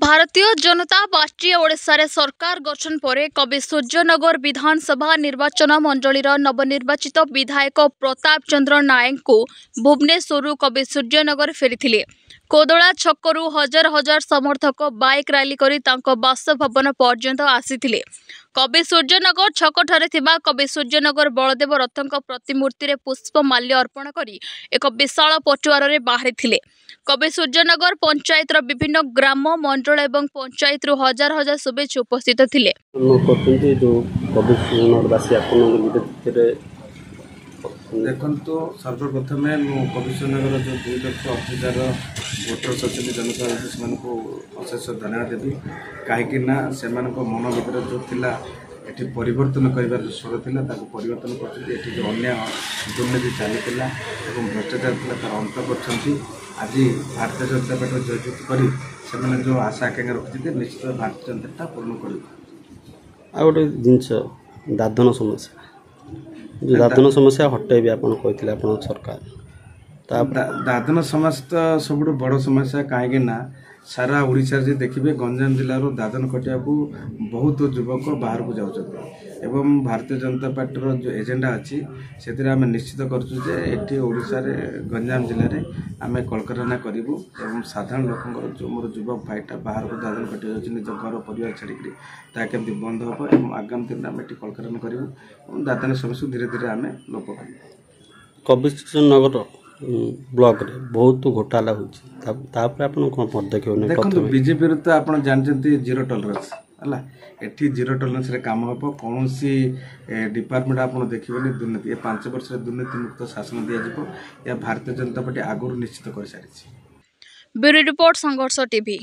Bharatiya Janata party Odisha रे सरकार गठन पर कवि सूर्यनगर विधानसभा निर्वाचन मंडलीर नवनिर्वाचित विधायक प्रताप चंद्र नायक को भुवनेश्वर कवि सूर्यनगर फेरी कोदला छकरू हजार हजार समर्थक बाइक रैली करी तांको बासभवन पर्यंत आसीथिले। कवि सूर्यनगर छक ठारे थिबा कवि सूर्यनगर बलदेव रथक प्रतिमूर्ति रे पुष्पमाल्य अर्पण करी एक विशाल पटुआर रे बाहरी थिले। कवि सूर्यनगर पंचायत विभिन्न ग्राम मंडल एवं पंचायत रु हजार हजार शुभेच्छा उपस्थित थिले। देखो सर्वप्रथम कवि सूर्यनगर जो 2,80,000 भोटर्स अच्छे जनता से अशेष धन्यवाद देवी कहीं से मन भर जो थिला एठी परिवर्तन कर स्वर थिला परिवर्तन कर जो अन्याय दुर्नीति चली भ्रष्टाचार था तार अंत कर आज भारतीय जनता पार्टी जयजुत कर जो आशा आकांक्षा रखी निश्चित भारतीय जनता पूर्ण कर गोटे जिनस दादन समस्या जो दादन समस्या हटेबी आप सरकार दादन समस्या तो सब बड़ समस्या कहीं सारा ओडिशा से देखिए गंजाम जिलार दादन खटिया को बहुत युवक बाहर को जाऊँ एवं भारतीय जनता पार्टी जो एजेंडा अच्छी से आम निश्चित करें ओडिशा रे गंजाम जिले में आम कलकारखाना करूँ एवं साधारण लोक जो मोर युवक भाईटा बाहर को दादन खटिया जाऊँ निज घर परिवार छाड़ी केमती बंद हम और आगामी दिन में कलकारखाना करूँ दादन समस्या धीरे धीरे आम लोप कवि नगर ब्लॉक रे बहुत घोटाला पदक्षेप देखो बीजेपी तो आप जानते जीरो टॉलरेंस है एठी जीरो टॉलरेंस रे काम हम कौन डिपार्टमेंट आप देखिए दुर्नीति 5 वर्ष दुर्नीति मुक्त शासन दिज्व या भारतीय जनता पार्टी आगुरी निश्चित कर सारी। ब्यूरो रिपोर्ट संघर्ष टीवी।